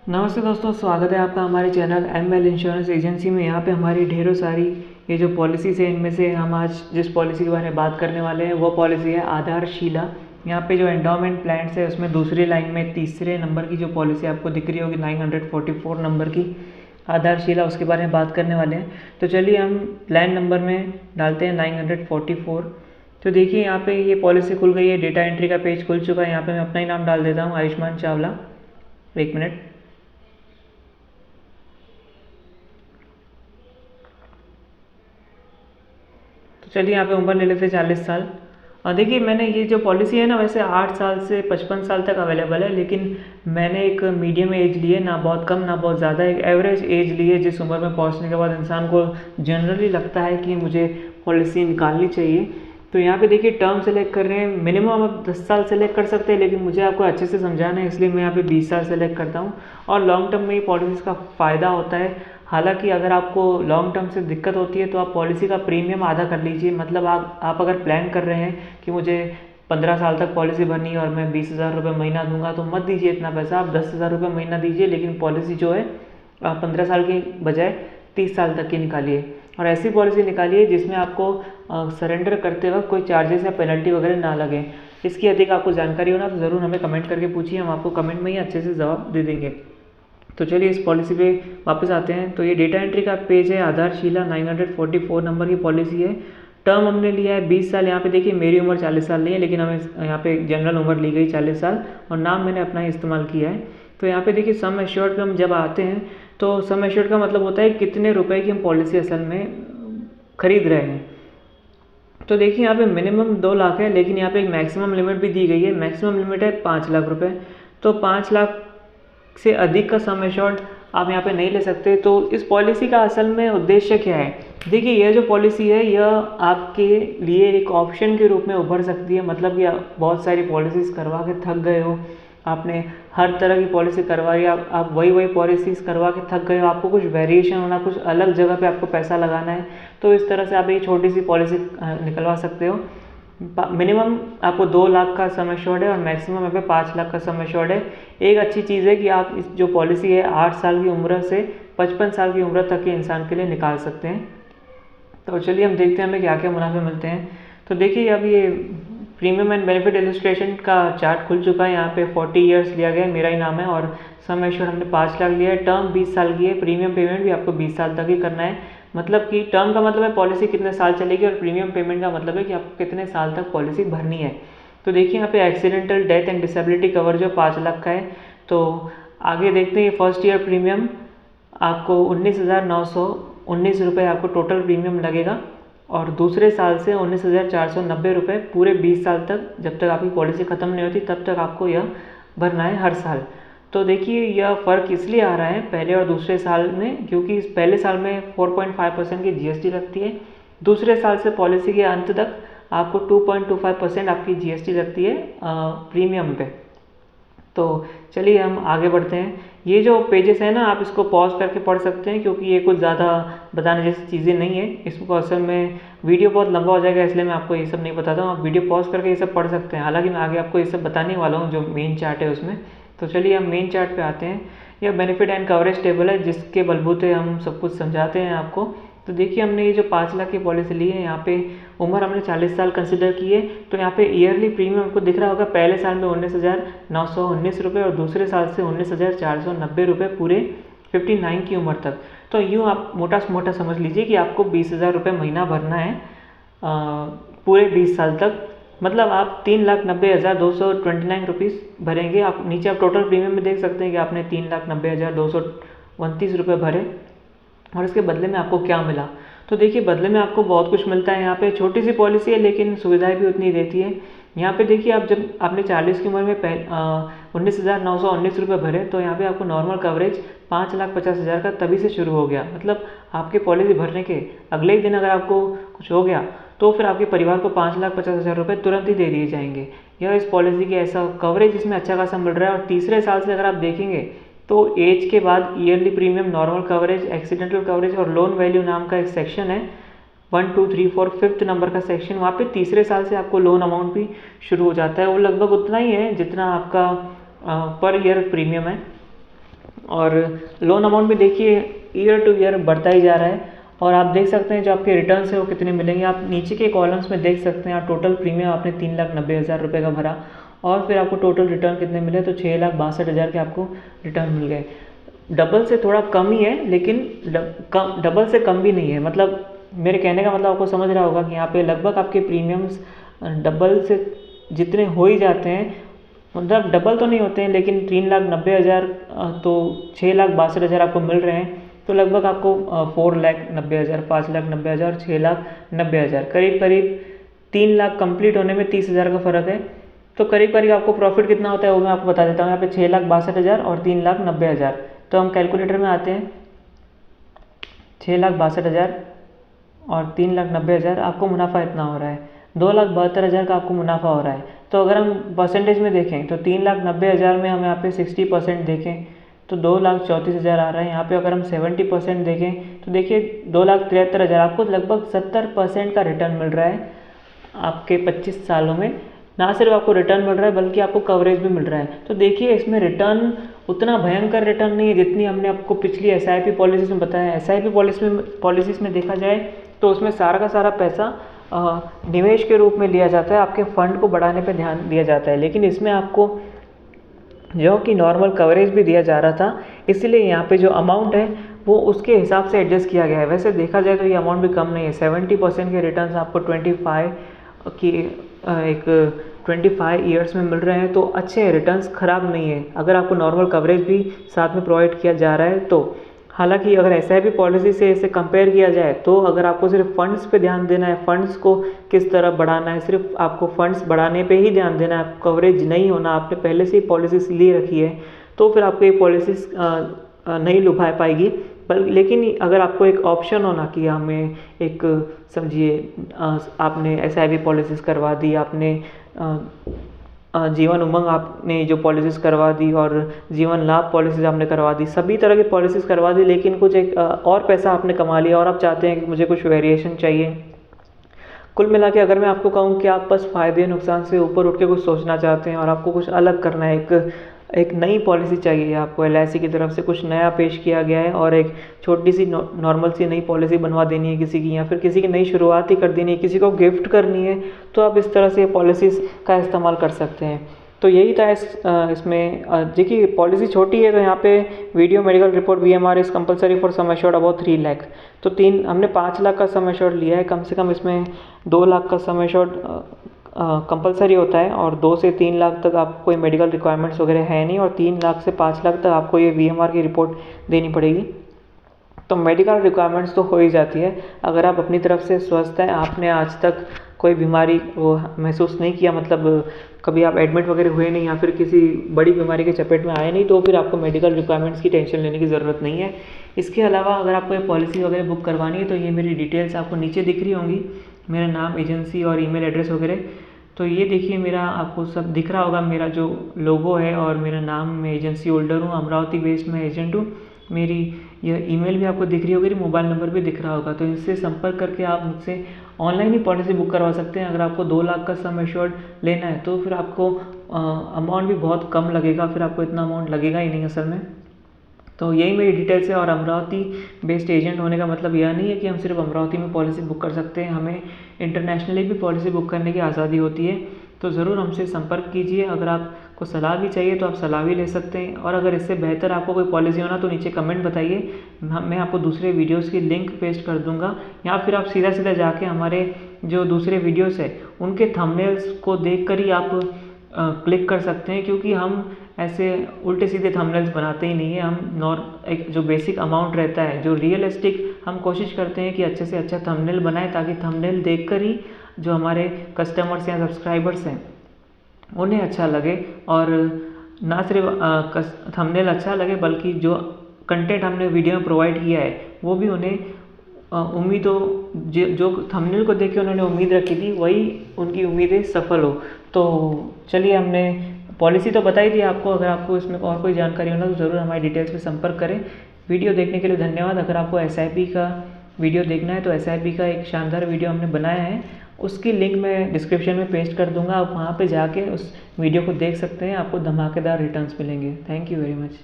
नमस्ते दोस्तों, स्वागत है आपका हमारे चैनल एमएल इंश्योरेंस एजेंसी में। यहाँ पे हमारी ढेरों सारी ये जो पॉलिसीज़ है, इनमें से हम आज जिस पॉलिसी के बारे में बात करने वाले हैं वो पॉलिसी है आधारशिला। यहाँ पे जो एंडोमेंट प्लान्स है उसमें दूसरी लाइन में तीसरे नंबर की जो पॉलिसी आपको दिख रही होगी 944 नंबर की आधारशिला, उसके बारे में बात करने वाले हैं। तो चलिए हम प्लान नंबर में डालते हैं 944। तो देखिए यहाँ पे ये पॉलिसी खुल गई है, डेटा एंट्री का पेज खुल चुका है। यहाँ पे मैं अपना ही नाम डाल देता हूँ, आयुष्मान चावला। एक मिनट। तो चलिए यहाँ पे उम्र ले लेते हैं 40 साल। और देखिए मैंने ये जो पॉलिसी है ना, वैसे 8 साल से 55 साल तक अवेलेबल है, लेकिन मैंने एक मीडियम एज ली है, ना बहुत कम ना बहुत ज़्यादा, एक एवरेज एज ली है, जिस उम्र में पहुँचने के बाद इंसान को जनरली लगता है कि मुझे पॉलिसी निकालनी चाहिए। तो यहाँ पे देखिए टर्म सेलेक्ट कर रहे हैं, मिनिमम आप 10 साल सेलेक्ट कर सकते हैं, लेकिन मुझे आपको अच्छे से समझाना है इसलिए मैं यहाँ पे 20 साल सेलेक्ट करता हूँ। और लॉन्ग टर्म में ये पॉलिसीज़ का फ़ायदा होता है। हालांकि अगर आपको लॉन्ग टर्म से दिक्कत होती है तो आप पॉलिसी का प्रीमियम आधा कर लीजिए। मतलब आप अगर प्लान कर रहे हैं कि मुझे 15 साल तक पॉलिसी भरनी है और मैं 20,000 रुपये महीना दूंगा, तो मत दीजिए इतना पैसा, आप 10,000 रुपये महीना दीजिए, लेकिन पॉलिसी जो है 15 साल की बजाय 30 साल तक की निकालिए। और ऐसी पॉलिसी निकालिए जिसमें आपको सरेंडर करते वक्त कोई चार्जेस या पेनल्टी वगैरह ना लगे। इसकी अधिक आपको जानकारी हो ना तो ज़रूर हमें कमेंट करके पूछिए, हम आपको कमेंट में ही अच्छे से जवाब दे देंगे। तो चलिए इस पॉलिसी पे वापस आते हैं। तो ये डेटा एंट्री का पेज है, आधारशिला 944 नंबर की पॉलिसी है। टर्म हमने लिया है 20 साल। यहाँ पे देखिए मेरी उम्र 40 साल नहीं है, लेकिन हमें यहाँ पे जनरल उम्र ली गई 40 साल, और नाम मैंने अपना ही इस्तेमाल किया है। तो यहाँ पे देखिए सम एश्योर्ड पे हम जब आते हैं तो सम एश्योर्ड का मतलब होता है कितने रुपए की हम पॉलिसी असल में खरीद रहे हैं। तो देखिए यहाँ पे मिनिमम 2 लाख है, लेकिन यहाँ पे एक मैक्सिमम लिमिट भी दी गई है। मैक्सिमम लिमिट है 5 लाख रुपए। तो 5 लाख से अधिक का सम एश्योर्ड आप यहाँ पे नहीं ले सकते। तो इस पॉलिसी का असल में उद्देश्य क्या है? देखिए यह जो पॉलिसी है यह आपके लिए एक ऑप्शन के रूप में उभर सकती है। मतलब कि आप बहुत सारी पॉलिसीज़ करवा के थक गए हो, आपने हर तरह की पॉलिसी करवाई, आप वही पॉलिसीज़ करवा के थक गए हो, आपको कुछ वेरिएशन होना, कुछ अलग जगह पे आपको पैसा लगाना है, तो इस तरह से आप एक छोटी सी पॉलिसी निकलवा सकते हो। मिनिमम आपको 2 लाख का सम एश्योर्ड है और मैक्सिमम यहाँ पे 5 लाख का सम एश्योर्ड है। एक अच्छी चीज़ है कि आप इस जो पॉलिसी है 8 साल की उम्र से 55 साल की उम्र तक के इंसान के लिए निकाल सकते हैं। तो चलिए हम देखते हैं हमें क्या क्या मुनाफे मिलते हैं। तो देखिए अब ये प्रीमियम एंड बेनिफिट इलस्ट्रेशन का चार्ट खुल चुका है। यहाँ पे 40 ईयर्स लिया गया है, मेरा ही नाम है, और सम एश्योर्ड हमने 5 लाख लिया है। टर्म 20 साल की है, प्रीमियम पेमेंट भी आपको 20 साल तक ही करना है। मतलब कि टर्म का मतलब है पॉलिसी कितने साल चलेगी, और प्रीमियम पेमेंट का मतलब है कि आपको कितने साल तक पॉलिसी भरनी है। तो देखिए यहाँ पे accidental death and disability cover जो 5 लाख का है। तो आगे देखते हैं, फर्स्ट ईयर प्रीमियम आपको 19,919 रुपये आपको टोटल प्रीमियम लगेगा, और दूसरे साल से 19,490 रुपये पूरे 20 साल तक, जब तक आपकी पॉलिसी ख़त्म नहीं होती तब तक आपको यह भरना है हर साल। तो देखिए यह फ़र्क इसलिए आ रहा है पहले और दूसरे साल में, क्योंकि इस पहले साल में 4.5% की जीएसटी लगती है, दूसरे साल से पॉलिसी के अंत तक आपको 2.25% आपकी जीएसटी लगती है प्रीमियम पे। तो चलिए हम आगे बढ़ते हैं। ये जो पेजेस है ना, आप इसको पॉज करके पढ़ सकते हैं, क्योंकि ये कुछ ज़्यादा बताने जैसी चीज़ें नहीं है। इसको असल में वीडियो बहुत लंबा हो जाएगा, इसलिए मैं आपको ये सब नहीं बताता हूँ। आप वीडियो पॉज करके ये सब पढ़ सकते हैं। हालांकि मैं आगे आपको ये सब बताने वाला हूँ जो मेन चार्ट है उसमें। तो चलिए हम मेन चार्ट पे आते हैं। यह बेनिफिट एंड कवरेज टेबल है, जिसके बलबूते हम सब कुछ समझाते हैं आपको। तो देखिए हमने ये जो 5 लाख की पॉलिसी ली है, यहाँ पे उम्र हमने 40 साल कंसिडर की है। तो यहाँ पे ईयरली प्रीमियम आपको दिख रहा होगा, पहले साल में 19,919 रुपये और दूसरे साल से 19,490 रुपये पूरे 59 की उम्र तक। तो यूँ आप मोटा मोटा समझ लीजिए कि आपको 20,000 रुपये महीना भरना है पूरे 20 साल तक। मतलब आप 3,90,229 रुपीज़ भरेंगे। आप नीचे आप टोटल प्रीमियम में देख सकते हैं कि आपने 3,90,229 रुपये भरे, और इसके बदले में आपको क्या मिला। तो देखिए बदले में आपको बहुत कुछ मिलता है। यहाँ पे छोटी सी पॉलिसी है लेकिन सुविधाएं भी उतनी देती है। यहाँ पे देखिए आप जब आपने 40 की उम्र में 19,919 रुपये भरे, तो यहाँ पे आपको नॉर्मल कवरेज 5,50,000 का तभी से शुरू हो गया। मतलब आपके पॉलिसी भरने के अगले ही दिन अगर आपको कुछ हो गया तो फिर आपके परिवार को 5,50,000 रुपये तुरंत ही दे दिए जाएंगे। यह इस पॉलिसी की ऐसा कवरेज इसमें अच्छा खासा मिल रहा है। और तीसरे साल से अगर आप देखेंगे तो एज के बाद yearly premium, normal coverage, accidental coverage और लोन वैल्यू नाम का एक सेक्शन है, 1 2 3 4 5th नंबर का सेक्शन। वहाँ पे तीसरे साल से आपको लोन अमाउंट भी शुरू हो जाता है। वो लगभग उतना ही है जितना आपका पर ईयर प्रीमियम है। और लोन अमाउंट भी देखिए ईयर टू ईयर बढ़ता ही जा रहा है। और आप देख सकते हैं जो आपके रिटर्न्स है वो कितने मिलेंगे। आप नीचे के कॉलम्स में देख सकते हैं, आप टोटल प्रीमियम आपने 3,90,000 रुपये का भरा और फिर आपको टोटल रिटर्न कितने मिले, तो 6,62,000 के आपको रिटर्न मिल गए। डबल से थोड़ा कम ही है, लेकिन डबल से कम भी नहीं है। मतलब मेरे कहने का मतलब आपको समझ रहा होगा कि यहाँ पे लगभग आपके प्रीमियम्स डबल से जितने हो ही जाते हैं, मतलब डबल तो नहीं होते हैं, लेकिन 3,90,000 तो 6,62,000 आपको मिल रहे हैं। तो लगभग आपको 4,90,000, 5,90,000, 6,90,000 करीब करीब 3 लाख कंप्लीट होने में 30,000 का फ़र्क है। तो करीब करीब आपको प्रॉफिट कितना होता है वो मैं आपको बता देता हूँ। यहाँ पे 6,62,000 और 3,90,000, तो हम कैलकुलेटर में आते हैं। 6,62,000 और 3,90,000 आपको मुनाफा इतना हो रहा है। 2,72,000 का आपको मुनाफा हो रहा है। तो अगर हम परसेंटेज में देखें तो 3,90,000 में हम यहाँ पे 60% देखें तो 2,34,000 आ रहा है। यहाँ पे अगर हम 70% देखें तो देखिए 2,73,000, आपको लगभग 70% का रिटर्न मिल रहा है आपके 25 सालों में। ना सिर्फ आपको रिटर्न मिल रहा है बल्कि आपको कवरेज भी मिल रहा है। तो देखिए इसमें रिटर्न उतना भयंकर रिटर्न नहीं है जितनी हमने आपको पिछली SIP पॉलिसीज़ में बताया है। SIP पॉलिसीज़ में देखा जाए तो उसमें सारा का सारा पैसा निवेश के रूप में लिया जाता है, आपके फंड को बढ़ाने पे ध्यान दिया जाता है। लेकिन इसमें आपको जो कि नॉर्मल कवरेज भी दिया जा रहा था, इसलिए यहाँ पे जो अमाउंट है वो उसके हिसाब से एडजस्ट किया गया है। वैसे देखा जाए तो ये अमाउंट भी कम नहीं है। 70% के रिटर्न्स आपको 25 ईयर्स में मिल रहे हैं, तो अच्छे हैं, रिटर्न्स ख़राब नहीं है अगर आपको नॉर्मल कवरेज भी साथ में प्रोवाइड किया जा रहा है तो। हालांकि अगर SIP पॉलिसी से इसे कंपेयर किया जाए तो अगर आपको सिर्फ फंड्स पे ध्यान देना है, फंड्स को किस तरह बढ़ाना है, सिर्फ आपको फंड्स बढ़ाने पे ही ध्यान देना है, कवरेज नहीं होना, आपने पहले से ही पॉलिसीज ले रखी है, तो फिर आपको ये पॉलिसीज नहीं लुभा पाएगी। लेकिन अगर आपको एक ऑप्शन होना कि हमें एक समझिए आपने SIP पॉलिसीज़ करवा दी, आपने जीवन उमंग आपने जो पॉलिसीज़ करवा दी और जीवन लाभ पॉलिसीज़ आपने करवा दी, सभी तरह की पॉलिसीज़ करवा दी, लेकिन कुछ एक और पैसा आपने कमा लिया और आप चाहते हैं कि मुझे कुछ वेरिएशन चाहिए। कुल मिला के अगर मैं आपको कहूँ कि आप बस फ़ायदे नुकसान से ऊपर उठ के कुछ सोचना चाहते हैं और आपको कुछ अलग करना है, एक नई पॉलिसी चाहिए आपको, LIC की तरफ से कुछ नया पेश किया गया है और एक छोटी सी नॉर्मल सी नई पॉलिसी बनवा देनी है किसी की, या फिर किसी की नई शुरुआत ही कर देनी है, किसी को गिफ्ट करनी है, तो आप इस तरह से पॉलिसीज़ का इस्तेमाल कर सकते हैं। तो यही था इसमें। देखिए पॉलिसी छोटी है तो यहाँ पे video medical report VMR is compulsory for sum assured about 3 lakh, तो हमने 5 लाख का सम एश्योर्ड लिया है। कम से कम इसमें 2 लाख का सम एश्योर्ड कंपलसरी होता है और 2 से 3 लाख तक आपको कोई मेडिकल रिक्वायरमेंट्स वगैरह है नहीं, और 3 लाख से 5 लाख तक आपको ये VMR की रिपोर्ट देनी पड़ेगी। तो मेडिकल रिक्वायरमेंट्स तो हो ही जाती है अगर आप अपनी तरफ से स्वस्थ हैं, आपने आज तक कोई बीमारी वो महसूस नहीं किया, मतलब कभी आप एडमिट वगैरह हुए नहीं या फिर किसी बड़ी बीमारी के चपेट में आए नहीं, तो फिर आपको मेडिकल रिक्वायरमेंट्स की टेंशन लेने की ज़रूरत नहीं है। इसके अलावा अगर आपको ये पॉलिसी वगैरह बुक करवानी है तो ये मेरी डिटेल्स आपको नीचे दिख रही होंगी, मेरा नाम, एजेंसी और ईमेल एड्रेस वगैरह। तो ये देखिए मेरा आपको सब दिख रहा होगा, मेरा जो लोगो है और मेरा नाम, मैं एजेंसी होल्डर हूँ, अमरावती बेस्ड में एजेंट हूँ। मेरी यह ईमेल भी आपको दिख रही होगी, मोबाइल नंबर भी दिख रहा होगा, तो इनसे संपर्क करके आप मुझसे ऑनलाइन ही पॉलिसी बुक करवा सकते हैं। अगर आपको 2 लाख का सम एश्योर्ड लेना है तो फिर आपको अमाउंट भी बहुत कम लगेगा, फिर आपको इतना अमाउंट लगेगा ही नहीं असल में। तो यही मेरी डिटेल्स है। और अमरावती बेस्ड एजेंट होने का मतलब यह नहीं है कि हम सिर्फ अमरावती में पॉलिसी बुक कर सकते हैं, हमें इंटरनेशनली भी पॉलिसी बुक करने की आज़ादी होती है। तो ज़रूर हमसे संपर्क कीजिए। अगर आपको सलाह भी चाहिए तो आप सलाह भी ले सकते हैं, और अगर इससे बेहतर आपको कोई पॉलिसी होना तो नीचे कमेंट बताइए, मैं आपको दूसरे वीडियोस की लिंक पेस्ट कर दूंगा, या फिर आप सीधा सीधा जाके हमारे जो दूसरे वीडियोस है उनके थंबनेल्स को देखकर ही आप क्लिक कर सकते हैं, क्योंकि हम ऐसे उल्टे सीधे थंबनेल्स बनाते ही नहीं है। हम एक जो बेसिक अमाउंट रहता है, जो रियलिस्टिक, हम कोशिश करते हैं कि अच्छे से अच्छा थंबनेल बनाएं, ताकि थंबनेल देखकर ही जो हमारे कस्टमर्स या सब्सक्राइबर्स हैं उन्हें अच्छा लगे, और ना सिर्फ थंबनेल अच्छा लगे बल्कि जो कंटेंट हमने वीडियो में प्रोवाइड किया है वो भी उन्हें उम्मीदों जो थंबनेल को देख के उन्होंने उम्मीद रखी थी वही उनकी उम्मीदें सफल हो। तो चलिए, हमने पॉलिसी तो बताई थी आपको। अगर आपको इसमें और कोई जानकारी होना तो ज़रूर हमारी डिटेल्स में संपर्क करें। वीडियो देखने के लिए धन्यवाद। अगर आपको SIP का वीडियो देखना है तो SIP का एक शानदार वीडियो हमने बनाया है, उसकी लिंक मैं डिस्क्रिप्शन में पेस्ट कर दूंगा, आप वहाँ पे जाके उस वीडियो को देख सकते हैं, आपको धमाकेदार रिटर्न्स मिलेंगे। Thank you very much.